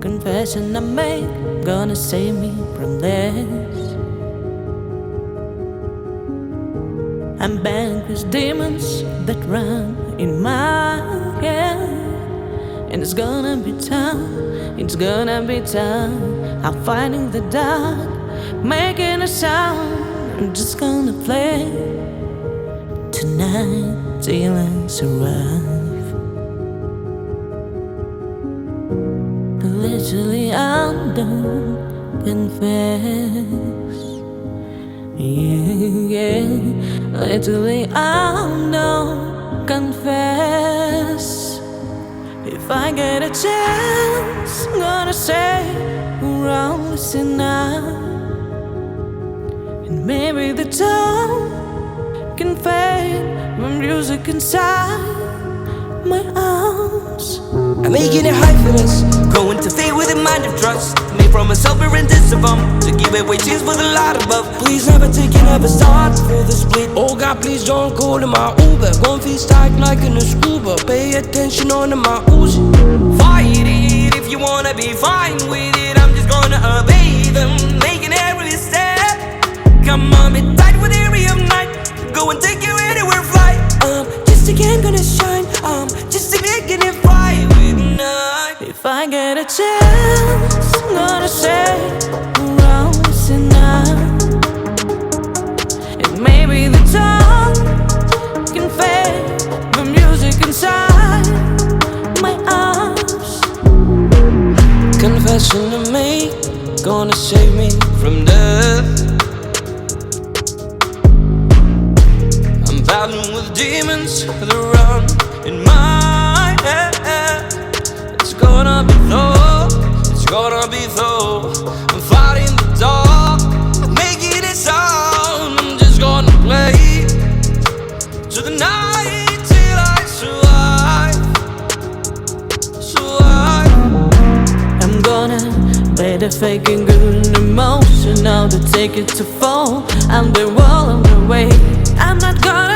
confession I make gonna save me from this. I'm back with demons that run in my head, and it's gonna be tough, it's gonna be tough. I'm fighting the dark, making a sound. I'm just gonna play tonight till I survive. Literally I'm done confess. Yeah, literally I'm done confess. If I get a chance, I'm gonna say we're all listening now. And maybe the tone can fade when music inside my arms. I'm making it high for us, going to fade with a mind of trust. Made from a sulfur and disavum, to give away cheers for the light above. Please never take it, never start for the split. Oh God, please don't call in my Uber. Gon' feel stuck like in a scuba. Pay attention on my Uzi. Fight it if you wanna be fine with it. I'm just gonna obey them, making every step. Come on, be tight with every of night. Go and take you anywhere, fly. Just again gonna shine. Just again gonna fly with night. If I get a chance, I'm gonna say we're all missing out. And maybe the tone can fade the music inside my arms. Confession to me, gonna save me from death. I'm battling with demons that run in my head. It's gonna be though, it's gonna be though. I'm fighting the dark, making it sound. I'm just gonna play to the night till I survive. I'm gonna play the fake and good emotion, all to take it to fall. I'm the wall on the way. I'm not gonna